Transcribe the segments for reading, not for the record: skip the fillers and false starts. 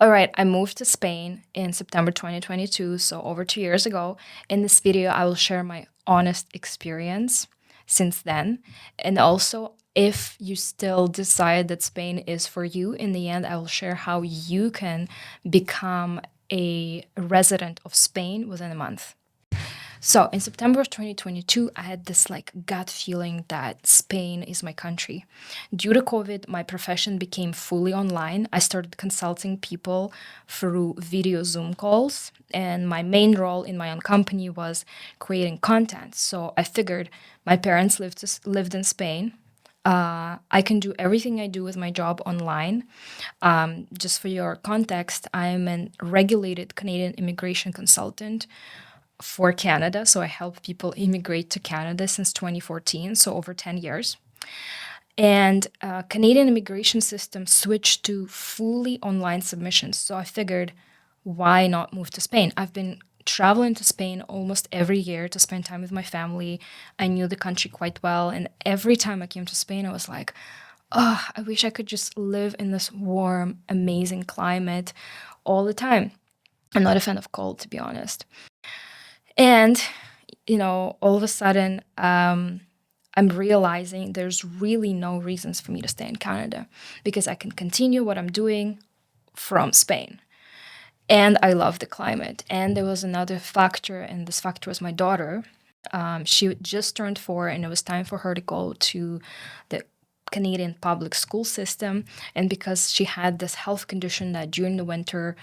All right, I moved to Spain in September 2022, so over 2 years ago. In this video, I will share my honest experience since then. And also, if you still decide that Spain is for you, in the end, I will share how you can become a resident of Spain within a month. So in September of 2022, I had this like gut feeling that Spain is my country. Due to COVID, my profession became fully online. I started consulting people through video Zoom calls, and my main role in my own company was creating content. So I figured my parents lived in Spain. I can do everything I do with my job online. Just for your context, I'm a regulated Canadian immigration consultant for Canada. So I help people immigrate to Canada since 2014, so over 10 years. And Canadian immigration system switched to fully online submissions. So I figured, why not move to Spain? I've been traveling to Spain almost every year to spend time with my family. I knew the country quite well. And every time I came to Spain, I was like, oh, I wish I could just live in this warm, amazing climate all the time. I'm not a fan of cold, to be honest. And, all of a sudden, I'm realizing there's really no reasons for me to stay in Canada because I can continue what I'm doing from Spain. And I love the climate. And there was another factor, and this factor was my daughter. She just turned 4, and it was time for her to go to the Canadian public school system. And because she had this health condition that during the winter,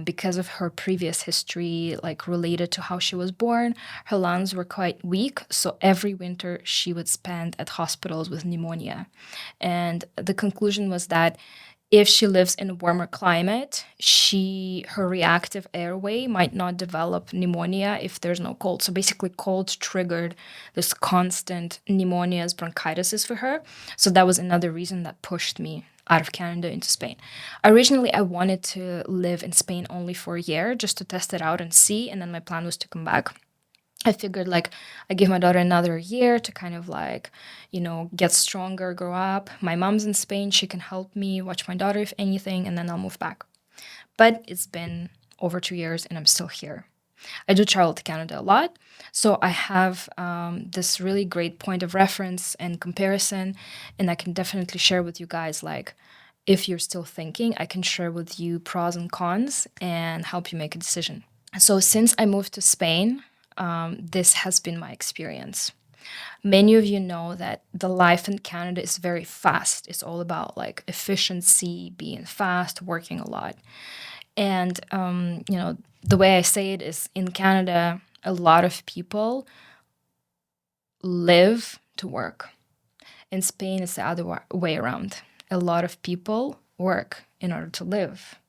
because of her previous history, like related to how she was born, her lungs were quite weak. So every winter she would spend at hospitals with pneumonia. And the conclusion was that if she lives in a warmer climate, her reactive airway might not develop pneumonia if there's no cold. So basically, cold triggered this constant pneumonias, bronchitis for her. So that was another reason that pushed me out of Canada into Spain. Originally, I wanted to live in Spain only for a year just to test it out and see. And then my plan was to come back. I figured like I give my daughter another year to kind of like, get stronger, grow up. My mom's in Spain. She can help me watch my daughter if anything, and then I'll move back. But it's been over 2 years and I'm still here. I do travel to Canada a lot. So I have this really great point of reference and comparison. And I can definitely share with you guys, like, if you're still thinking, I can share with you pros and cons and help you make a decision. So since I moved to Spain, this has been my experience. Many of you know that the life in Canada is very fast. It's all about like efficiency, being fast, working a lot. And, the way I say it is in Canada, a lot of people live to work. In Spain, it's the other way around. A lot of people work in order to live.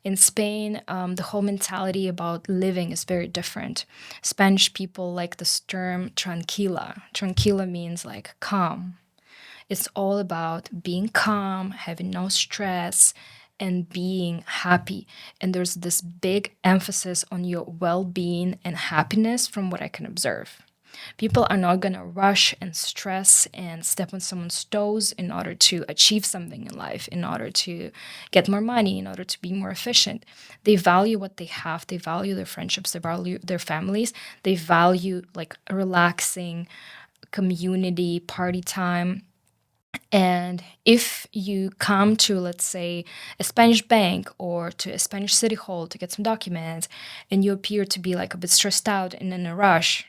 In Spain, the whole mentality about living is very different. Spanish people like this term tranquila. Tranquila means like calm. It's all about being calm, having no stress, and being happy. And there's this big emphasis on your well being and happiness from what I can observe. People are not going to rush and stress and step on someone's toes in order to achieve something in life, in order to get more money, in order to be more efficient. They value what they have. They value their friendships. They value their families. They value like relaxing community, party time. And if you come to, let's say, a Spanish bank or to a Spanish city hall to get some documents, and you appear to be like a bit stressed out and in a rush,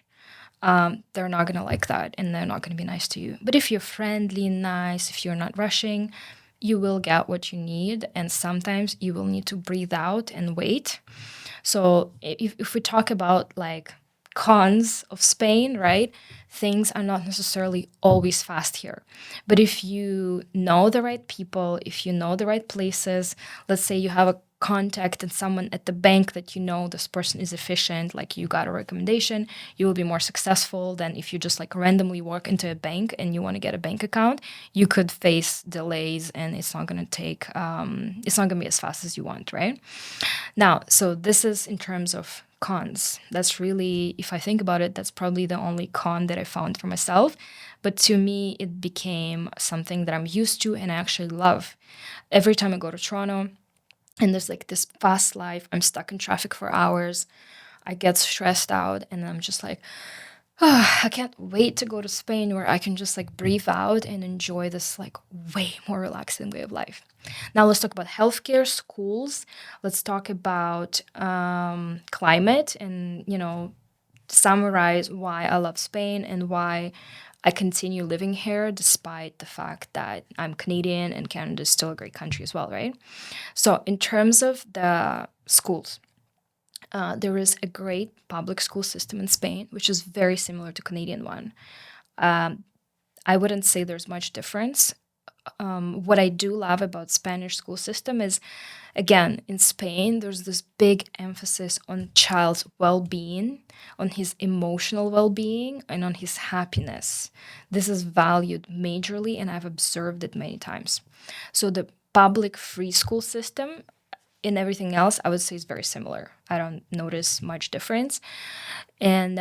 they're not going to like that and they're not going to be nice to you. But if you're friendly and nice, if you're not rushing, you will get what you need. And sometimes you will need to breathe out and wait. So if we talk about like cons of Spain, right? Things are not necessarily always fast here. But if you know the right people, if you know the right places, let's say you have a contact and someone at the bank that you know this person is efficient, like you got a recommendation, you will be more successful than if you just like randomly walk into a bank and you want to get a bank account. You could face delays and it's not going to be as fast as you want, right? Now, so this is in terms of cons. That's really, if I think about it, that's probably the only con that I found for myself. But to me, it became something that I'm used to and I actually love. Every time I go to Toronto, And there's like this fast life. I'm stuck in traffic for hours. I get stressed out, and I'm just like, oh, I can't wait to go to Spain where I can just like breathe out and enjoy this like way more relaxing way of life. Now let's talk about healthcare, schools. Let's talk about climate, and summarize why I love Spain and why I continue living here despite the fact that I'm Canadian and Canada is still a great country as well, right? So, in terms of the schools, there is a great public school system in Spain, which is very similar to Canadian one. I wouldn't say there's much difference. What I do love about Spanish school system is, again, in Spain, there's this big emphasis on child's well-being, on his emotional well-being, and on his happiness. This is valued majorly, and I've observed it many times. So the public free school system in everything else, I would say is very similar. I don't notice much difference. And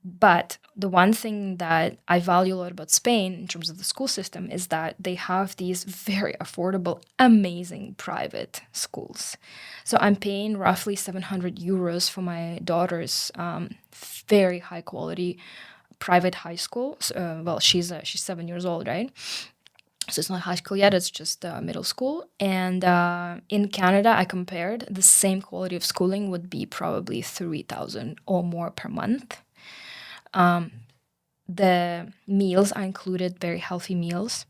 but the one thing that I value a lot about Spain in terms of the school system is that they have these very affordable, amazing private schools. So I'm paying roughly 700 euros for my daughter's very high quality private high school. So, well, she's 7 years old, right? So it's not high school yet, it's just middle school. And in Canada, I compared the same quality of schooling would be probably 3,000 or more per month. The meals are included, very healthy meals.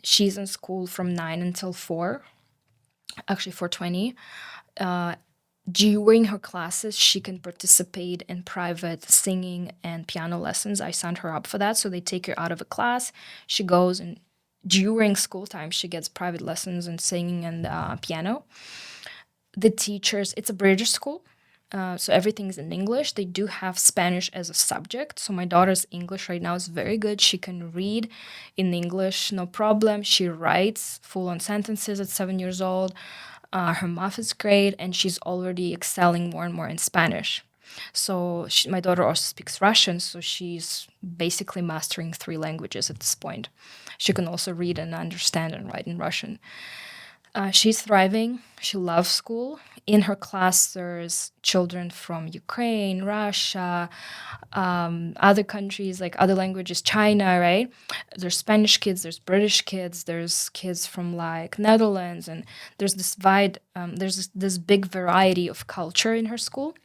She's in school from 9 until 4, actually 4:20. During her classes, she can participate in private singing and piano lessons. I signed her up for that. So they take her out of a class. She goes, and during school time, she gets private lessons in singing and piano. The teachers, it's a British school. So everything's in English. They do have Spanish as a subject. So my daughter's English right now is very good. She can read in English, no problem. She writes full-on sentences at 7 years old. Her math is great, and she's already excelling more and more in Spanish. So my daughter also speaks Russian, so she's basically mastering 3 languages at this point. She can also read and understand and write in Russian. She's thriving. She loves school. In her class, there's children from Ukraine, Russia, other countries, like other languages, China, right? There's Spanish kids, there's British kids, there's kids from like Netherlands, and there's this big variety of culture in her school.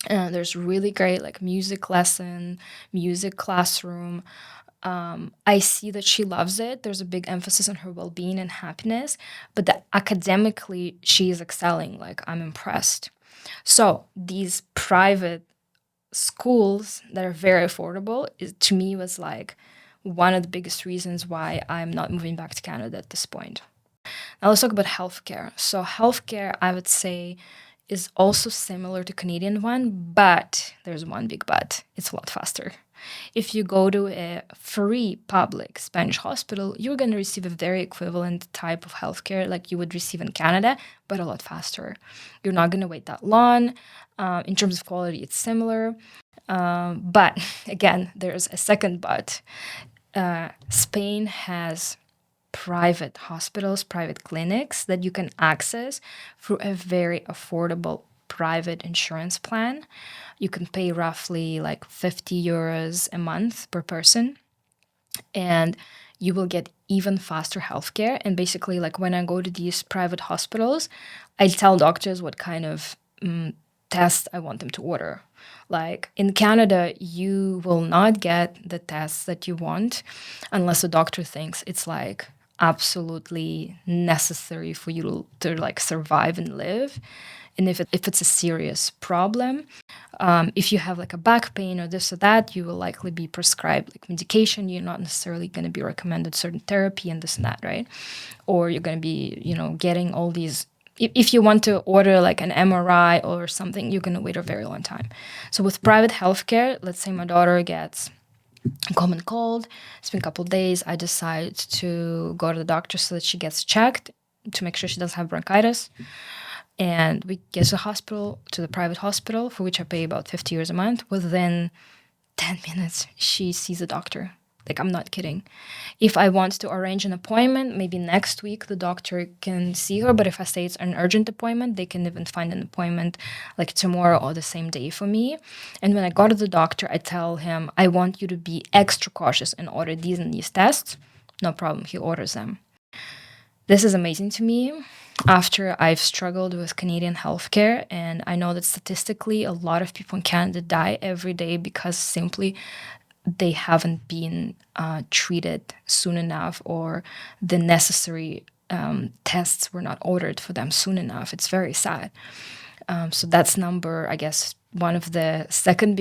There's really great like music lesson, music classroom. I see that she loves it. There's a big emphasis on her well-being and happiness, but that academically she is excelling. Like, I'm impressed. So these private schools that are very affordable to me was like one of the biggest reasons why I'm not moving back to Canada at this point. Now let's talk about healthcare. So healthcare, I would say, is also similar to Canadian one, but there's one big but. It's a lot faster. If you go to a free public Spanish hospital, you're going to receive a very equivalent type of healthcare like you would receive in Canada, but a lot faster. You're not going to wait that long. In terms of quality, it's similar. But again, there's a second but. Spain has private hospitals, private clinics that you can access through a very affordable private insurance plan. You can pay roughly like 50 euros a month per person, and you will get even faster healthcare. And basically, like when I go to these private hospitals, I tell doctors what kind of tests I want them to order. Like in Canada, you will not get the tests that you want unless the doctor thinks it's like absolutely necessary for you to like survive and live. And if it's a serious problem, if you have like a back pain or this or that, you will likely be prescribed like medication. You're not necessarily going to be recommended certain therapy and this and that, right? Or you're going to be, getting all these. If you want to order like an MRI or something, you're going to wait a very long time. So with private healthcare, let's say my daughter gets a common cold, it's been a couple of days, I decide to go to the doctor so that she gets checked to make sure she doesn't have bronchitis. And we get to the private hospital, for which I pay about 50 euros a month. Within 10 minutes, she sees a doctor. Like, I'm not kidding. If I want to arrange an appointment, maybe next week the doctor can see her. But if I say it's an urgent appointment, they can even find an appointment like tomorrow or the same day for me. And when I go to the doctor, I tell him, I want you to be extra cautious and order these and these tests. No problem. He orders them. This is amazing to me after I've struggled with Canadian healthcare. And I know that statistically, a lot of people in Canada die every day because simply they haven't been treated soon enough, or the necessary tests were not ordered for them soon enough. It's very sad. So that's number, I guess, one of the second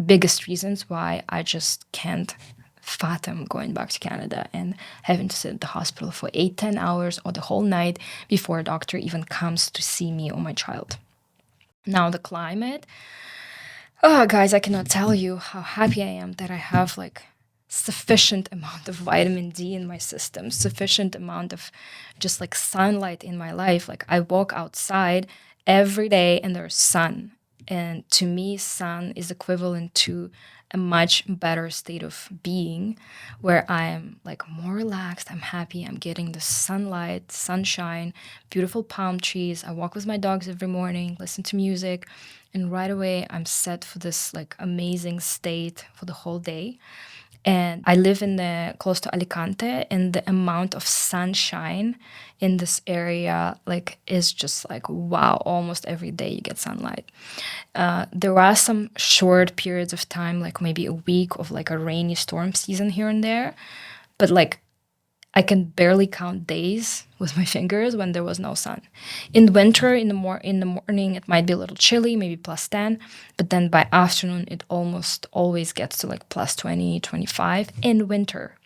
biggest reasons why I just can't fathom going back to Canada and having to sit at the hospital for 8-10 hours or the whole night before a doctor even comes to see me or my child. Now the climate. Oh, guys, I cannot tell you how happy I am that I have like sufficient amount of vitamin D in my system, sufficient amount of just like sunlight in my life. Like, I walk outside every day and there's sun. And to me, sun is equivalent to a much better state of being, where I am like more relaxed, I'm happy, I'm getting the sunlight, sunshine, beautiful palm trees. I walk with my dogs every morning, listen to music, and right away I'm set for this like amazing state for the whole day. And I live in the close to Alicante, and the amount of sunshine in this area like is just like wow. Almost every day you get sunlight. There are some short periods of time, like maybe a week of like a rainy storm season here and there, but like I can barely count days with my fingers when there was no sun. In winter, in the morning, it might be a little chilly, maybe +10, but then by afternoon, it almost always gets to like +20, 25 in winter.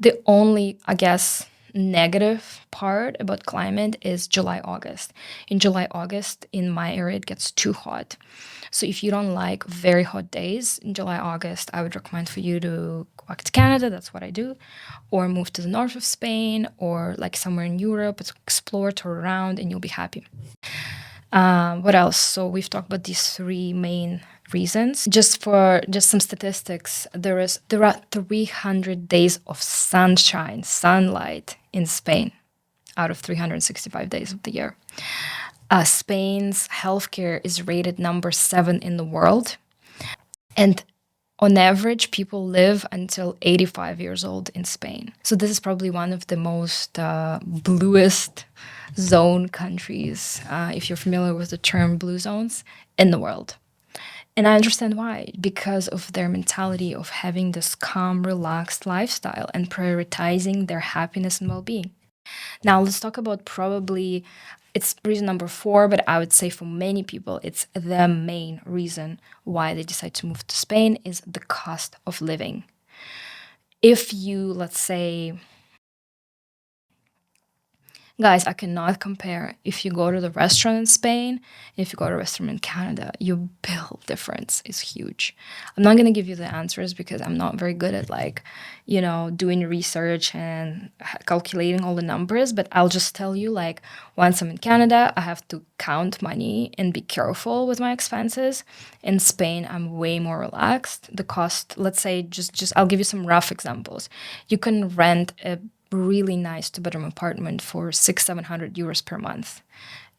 The only, I guess, negative part about climate is July, August. In July, August, in my area, it gets too hot. So if you don't like very hot days in July, August, I would recommend for you to go back to Canada. That's what I do. Or move to the north of Spain, or like somewhere in Europe, explore, tour around, and you'll be happy. What else? So we've talked about these three main reasons. Just some statistics, there are 300 days of sunlight in Spain out of 365 days of the year. Spain's healthcare is rated number 7 in the world. And on average, people live until 85 years old in Spain. So this is probably one of the most bluest zone countries, if you're familiar with the term blue zones, in the world. And I understand why, because of their mentality of having this calm, relaxed lifestyle and prioritizing their happiness and well-being. Now, let's talk about probably, it's reason number 4, but I would say for many people, it's the main reason why they decide to move to Spain is the cost of living. If you, let's say, guys, I cannot compare. If you go to the restaurant in Spain, if you go to a restaurant in Canada, your bill difference is huge. I'm not going to give you the answers because I'm not very good at doing research and calculating all the numbers, but I'll just tell you, like, once I'm in Canada, I have to count money and be careful with my expenses. In Spain, I'm way more relaxed. The cost, let's say, just I'll give you some rough examples. You can rent a really nice 2-bedroom apartment for 600-700 euros per month,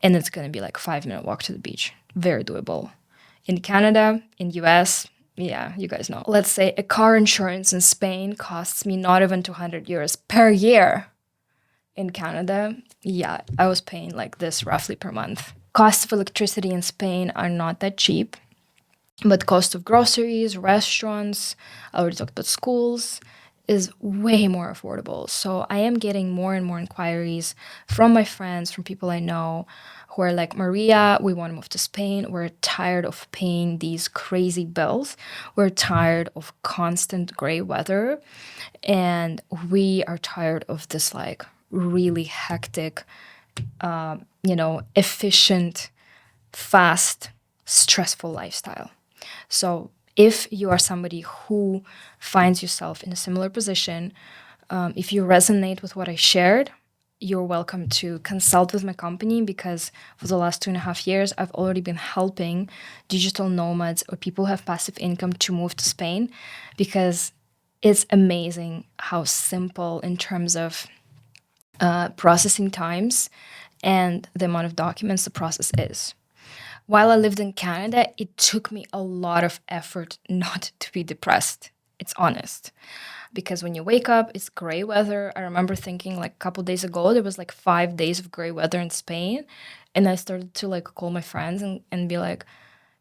and it's going to be like 5-minute walk to the beach. Very doable. In Canada, in US, yeah, you guys know. Let's say a car insurance in Spain costs me not even 200 euros per year. In Canada, yeah, I was paying like this roughly per month. Costs of electricity in Spain are not that cheap, but cost of groceries, restaurants, I already talked about schools, is way more affordable. So I am getting more and more inquiries from my friends, from people I know who are like, Maria, we want to move to Spain. We're tired of paying these crazy bills. We're tired of constant gray weather. And we are tired of this like really hectic, efficient, fast, stressful lifestyle. So if you are somebody who finds yourself in a similar position, if you resonate with what I shared, you're welcome to consult with my company, because for the last 2.5 years, I've already been helping digital nomads or people who have passive income to move to Spain, because It's amazing how simple in terms of processing times and the amount of documents the process is. While I lived in Canada, it took me a lot of effort not to be depressed. It's honest. Because when you wake up, it's gray weather. I remember thinking like a couple days ago, there was like 5 days of gray weather in Spain. And I started to like call my friends and be like,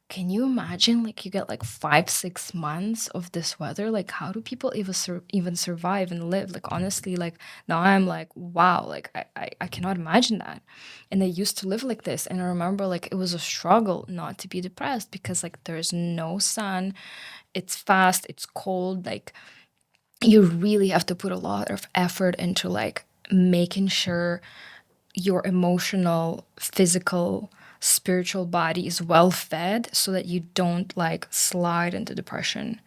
can you imagine like you get like 5, 6 months of this weather? Like how do people even survive and live? Like honestly, like now I'm like, wow, like I cannot imagine that. And I used to live like this. And I remember like it was a struggle not to be depressed because like there's no sun, it's fast, it's cold, like you really have to put a lot of effort into like making sure your emotional, physical, spiritual body is well fed so that you don't like slide into depression.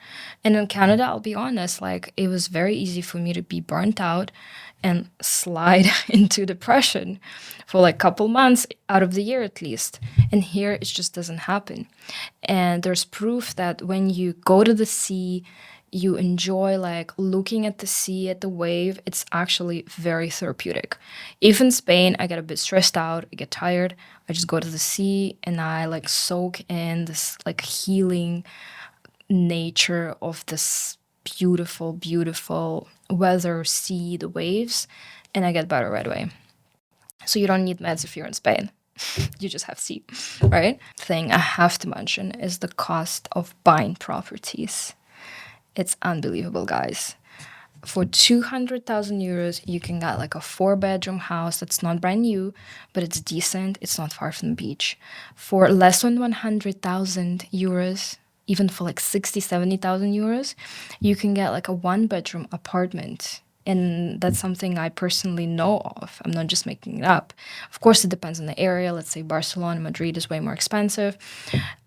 And in Canada, I'll be honest, like it was very easy for me to be burnt out and slide into depression for like a couple months out of the year at least. And here it just doesn't happen. And there's proof that when you go to the sea, you enjoy like looking at the sea, at the wave, it's actually very therapeutic. If in Spain I get a bit stressed out, I get tired, I just go to the sea and I like soak in this like healing nature of this beautiful, beautiful weather, sea, the waves, and I get better right away. So you don't need meds if you're in Spain. You just have sea, right? Thing I have to mention is the cost of buying properties. It's unbelievable, guys. For 200,000 euros, you can get like a 4-bedroom house that's not brand new, but it's decent. It's not far from the beach. For less than 100,000 euros, even for like 60, 70,000 euros, you can get like a 1-bedroom apartment. And that's something I personally know of. I'm not just making it up. Of course, it depends on the area. Let's say Barcelona, Madrid is way more expensive.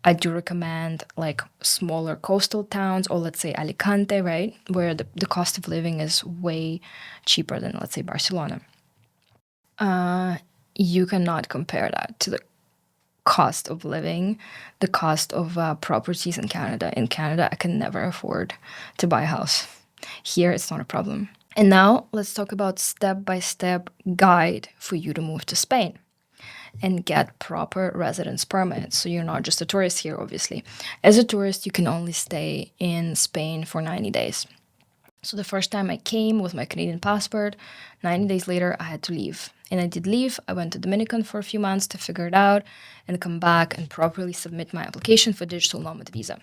I do recommend like smaller coastal towns, or let's say Alicante, right? Where the cost of living is way cheaper than, let's say, Barcelona. You cannot compare that to the cost of living, the cost of properties in Canada. In Canada, I can never afford to buy a house. Here, it's not a problem. And now let's talk about step-by-step guide for you to move to Spain and get proper residence permits. So you're not just a tourist here, obviously. As a tourist, you can only stay in Spain for 90 days. So the first time I came with my Canadian passport, 90 days later, I had to leave. And I did leave. I went to Dominican for a few months to figure it out and come back and properly submit my application for Digital Nomad Visa.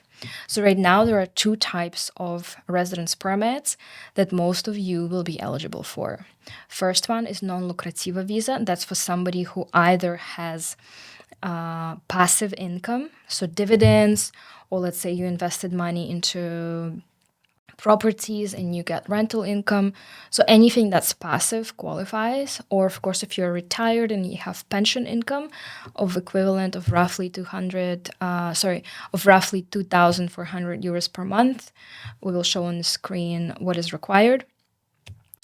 So right now, there are 2 types of residence permits that most of you will be eligible for. First one is non-lucrativa visa. That's for somebody who either has passive income, so dividends, or let's say you invested money into properties and you get rental income. So anything that's passive qualifies. Or of course, if you're retired and you have pension income of equivalent of roughly 2,400 euros per month, we will show on the screen what is required.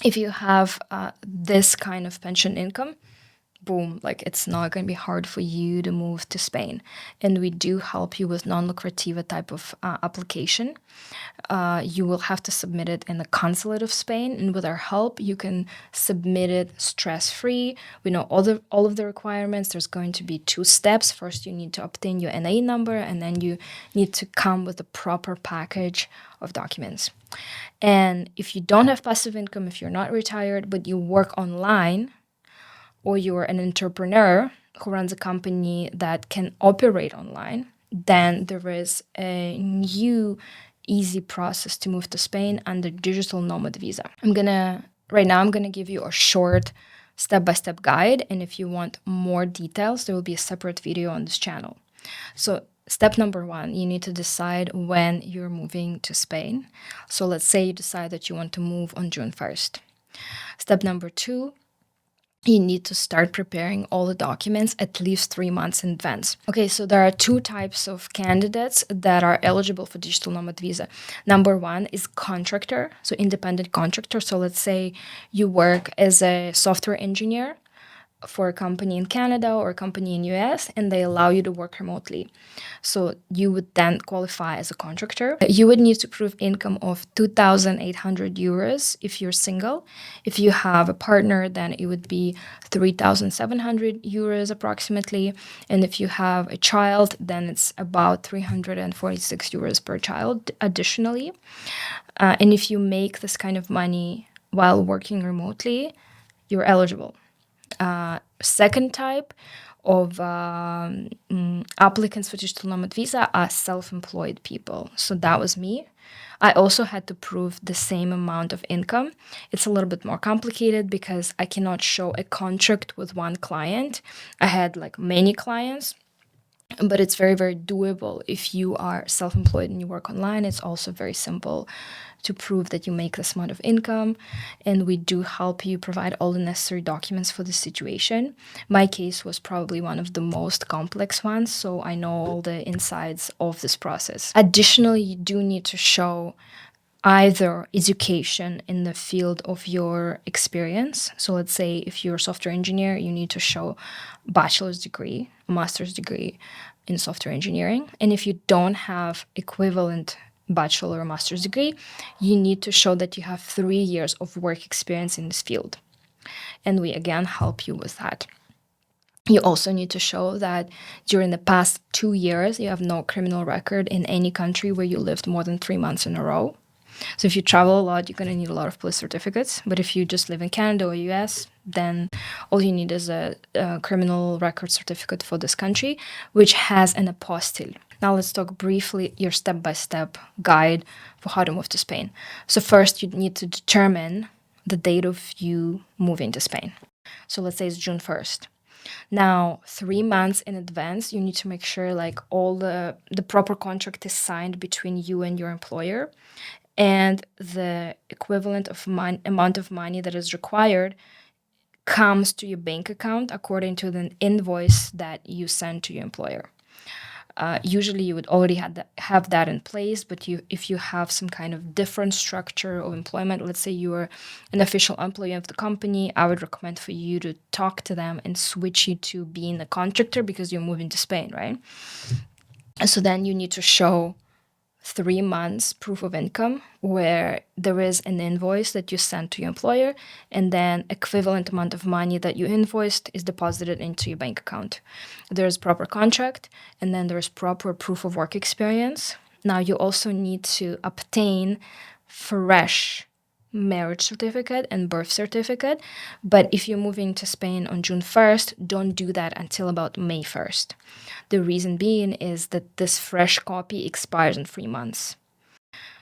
If you have this kind of pension income, boom, like it's not going to be hard for you to move to Spain. And we do help you with non-lucrativa type of application. You will have to submit it in the consulate of Spain, and with our help, you can submit it stress-free. We know all of the requirements. There's going to be 2 steps. First, you need to obtain your NA number, and then you need to come with a proper package of documents. And if you don't have passive income, if you're not retired, but you work online, or you're an entrepreneur who runs a company that can operate online, then there is a new easy process to move to Spain under Digital Nomad Visa. Right now I'm gonna give you a short step-by-step guide, and if you want more details, there will be a separate video on this channel. So step number 1, you need to decide when you're moving to Spain. So let's say you decide that you want to move on June 1st. Step number 2, you need to start preparing all the documents at least 3 months in advance. Okay, so there are 2 types of candidates that are eligible for Digital Nomad Visa. Number 1 is contractor, so independent contractor. So let's say you work as a software engineer for a company in Canada or a company in US, and they allow you to work remotely. So you would then qualify as a contractor. You would need to prove income of 2,800 euros if you're single. If you have a partner, then it would be 3,700 euros approximately. And if you have a child, then it's about 346 euros per child additionally. And if you make this kind of money while working remotely, you're eligible. Second type of applicants for Digital Nomad Visa are self-employed people. So that was me. I also had to prove the same amount of income. It's a little bit more complicated because I cannot show a contract with one client. I had like many clients, but it's very, very doable. If you are self-employed and you work online, it's also very simple to prove that you make this amount of income. And we do help you provide all the necessary documents for the situation. My case was probably one of the most complex ones, so I know all the insides of this process. Additionally, you do need to show either education in the field of your experience. So let's say if you're a software engineer, you need to show bachelor's degree, master's degree in software engineering. And if you don't have equivalent bachelor or master's degree, you need to show that you have 3 years of work experience in this field. And we again help you with that. You also need to show that during the past 2 years, you have no criminal record in any country where you lived more than 3 months in a row. So if you travel a lot, you're going to need a lot of police certificates. But if you just live in Canada or US, then all you need is a criminal record certificate for this country, which has an apostille. Now let's talk briefly your step-by-step guide for how to move to Spain. So first, you need to determine the date of you moving to Spain. So let's say it's June 1st. Now, 3 months in advance, you need to make sure like all the proper contract is signed between you and your employer, and the equivalent of amount of money that is required comes to your bank account according to the invoice that you send to your employer. Usually you would already have that in place, but if you have some kind of different structure of employment, let's say you are an official employee of the company, I would recommend for you to talk to them and switch you to being a contractor because you're moving to Spain, right? So then you need to show 3 months proof of income where there is an invoice that you send to your employer, and then equivalent amount of money that you invoiced is deposited into your bank account. There's proper contract, and then there's proper proof of work experience. Now you also need to obtain fresh marriage certificate and birth certificate. But if you're moving to Spain on June 1st, don't do that until about May 1st. The reason being is that this fresh copy expires in 3 months.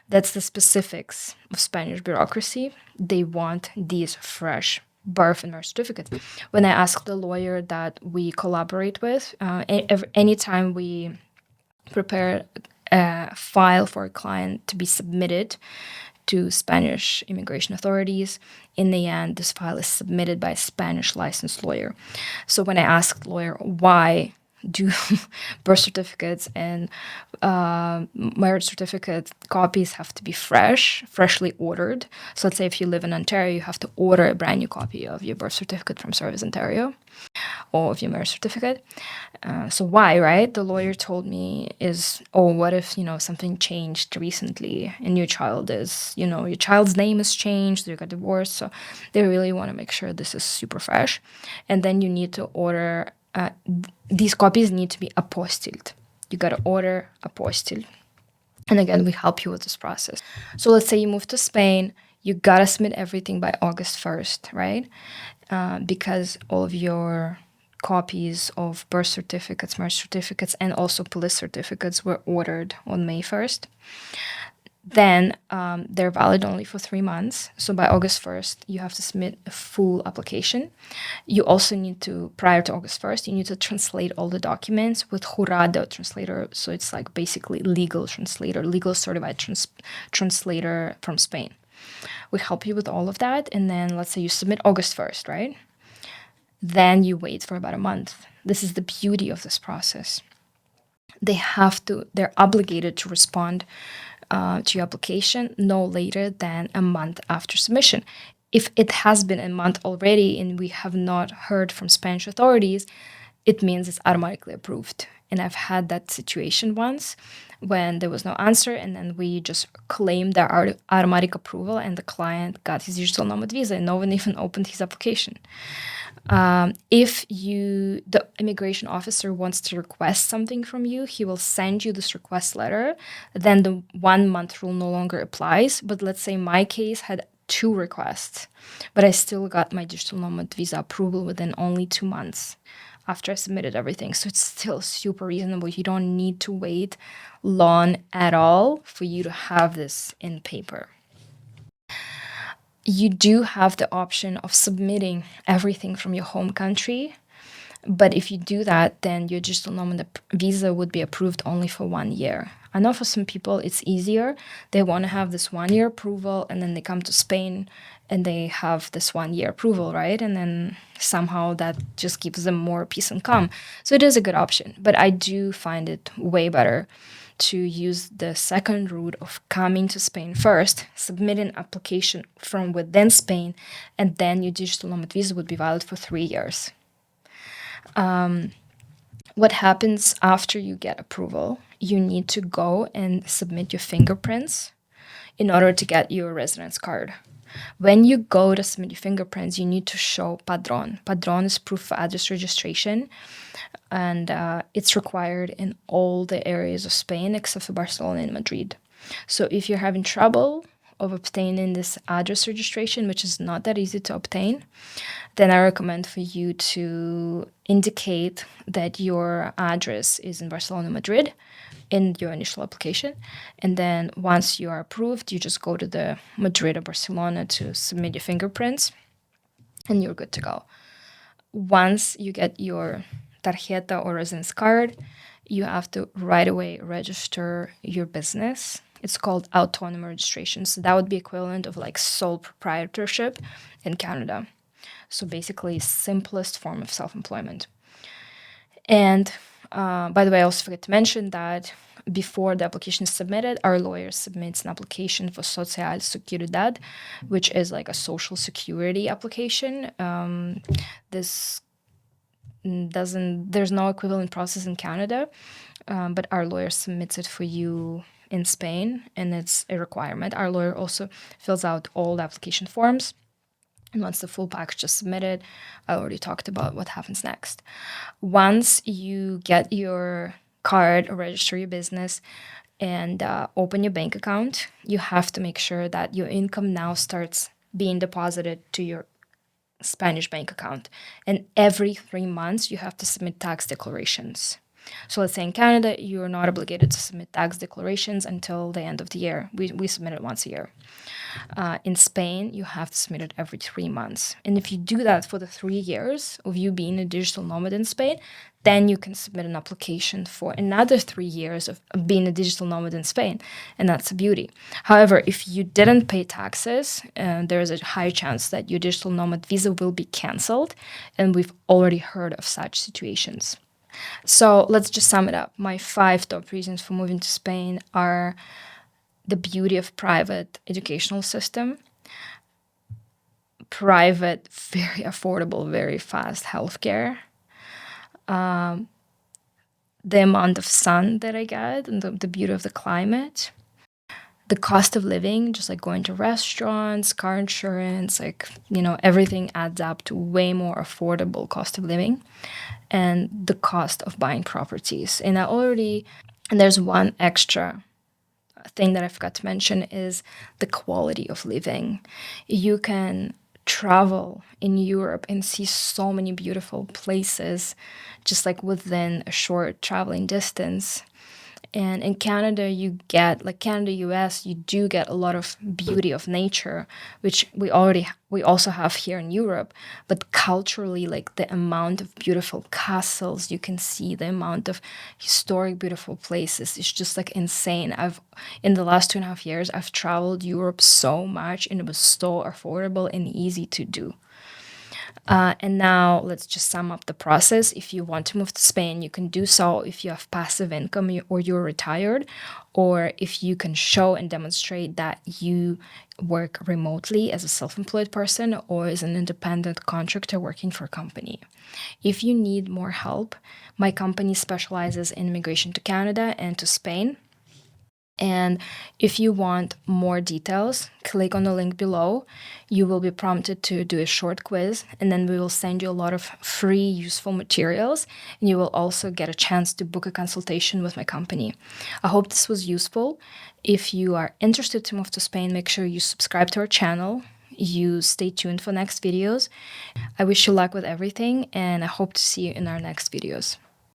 That's the specifics of Spanish bureaucracy. They want these fresh birth and marriage certificates. When I asked the lawyer that we collaborate with, anytime we prepare a file for a client to be submitted to Spanish immigration authorities, in the end, this file is submitted by a Spanish licensed lawyer. So when I asked the lawyer why do birth certificates and marriage certificate copies have to be freshly ordered. So let's say if you live in Ontario, you have to order a brand new copy of your birth certificate from Service Ontario or of your marriage certificate. So why, right? The lawyer told me is, oh, what if, something changed recently and your child is, your child's name is changed, you got divorced. So they really want to make sure this is super fresh. And then you need to order, these copies need to be apostilled. You got to order apostille. And again, we help you with this process. So let's say you move to Spain, you got to submit everything by August 1st, right? Because all of your copies of birth certificates, marriage certificates, and also police certificates were ordered on May 1st. Then they're valid only for 3 months. So by August 1st, you have to submit a full application. You also need to, prior to August 1st, you need to translate all the documents with jurado translator. So it's like basically legal translator, legal certified translator from Spain. We help you with all of that. And then let's say you submit August 1st, right? Then you wait for about a month. This is the beauty of this process. They're obligated to respond to your application no later than a month after submission. If it has been a month already and we have not heard from Spanish authorities, it means it's automatically approved. And I've had that situation once when there was no answer, and then we just claimed their automatic approval, and the client got his digital nomad visa, and no one even opened his application. If the immigration officer wants to request something from you, he will send you this request letter. Then the 1 month rule no longer applies. But let's say my case had 2 requests, but I still got my digital nomad visa approval within only 2 months after I submitted everything. So it's still super reasonable. You don't need to wait long at all for you to have this in paper. You do have the option of submitting everything from your home country. But if you do that, then your digital nomad visa would be approved only for 1 year. I know for some people it's easier. They want to have this 1 year approval, and then they come to Spain and they have this 1 year approval, right? And then somehow that just gives them more peace and calm. So it is a good option. But I do find it way better to use the second route of coming to Spain first, submit an application from within Spain, and then your digital nomad visa would be valid for 3 years. What happens after you get approval? You need to go and submit your fingerprints in order to get your residence card. When you go to submit your fingerprints, you need to show padrón. Padrón is proof of address registration, and it's required in all the areas of Spain except for Barcelona and Madrid. So if you're having trouble of obtaining this address registration, which is not that easy to obtain, then I recommend for you to indicate that your address is in Barcelona, Madrid in your initial application. And then once you are approved, you just go to the Madrid or Barcelona to submit your fingerprints, and you're good to go. Once you get your tarjeta or residence card, you have to right away register your business. It's called autonomous registration. So that would be equivalent of like sole proprietorship in Canada. So basically, simplest form of self-employment. And by the way, I also forgot to mention that before the application is submitted, our lawyer submits an application for Social Seguridad, which is like a social security application. This there's no equivalent process in Canada, but our lawyer submits it for you in Spain, and it's a requirement. Our lawyer also fills out all the application forms. And once the full package is submitted, I already talked about what happens next. Once you get your card or register your business and open your bank account, you have to make sure that your income now starts being deposited to your Spanish bank account. And every 3 months, you have to submit tax declarations. So let's say in Canada, you're not obligated to submit tax declarations until the end of the year. We submit it once a year. In Spain, you have to submit it every 3 months. And if you do that for the 3 years of you being a digital nomad in Spain, then you can submit an application for another 3 years of being a digital nomad in Spain. And that's a beauty. However, if you didn't pay taxes, there is a high chance that your digital nomad visa will be canceled. And we've already heard of such situations. So let's just sum it up. My 5 top reasons for moving to Spain are the beauty of private educational system, private, very affordable, very fast healthcare, the amount of sun that I get, and the beauty of the climate, the cost of living, just like going to restaurants, car insurance, everything adds up to way more affordable cost of living, and the cost of buying properties. And there's one extra thing that I forgot to mention is the quality of living. You can travel in Europe and see so many beautiful places just like within a short traveling distance. And in Canada, Canada, US, you do get a lot of beauty of nature, which we also have here in Europe. But culturally, like the amount of beautiful castles you can see, the amount of historic, beautiful places, it's just like insane. In the last 2.5 years, I've traveled Europe so much, and it was so affordable and easy to do. And now let's just sum up the process. If you want to move to Spain, you can do so if you have passive income or you're retired, or if you can show and demonstrate that you work remotely as a self-employed person or as an independent contractor working for a company. If you need more help, my company specializes in immigration to Canada and to Spain. And if you want more details, click on the link below. You will be prompted to do a short quiz, and then we will send you a lot of free, useful materials. And you will also get a chance to book a consultation with my company. I hope this was useful. If you are interested to move to Spain, make sure you subscribe to our channel. You stay tuned for next videos. I wish you luck with everything, and I hope to see you in our next videos.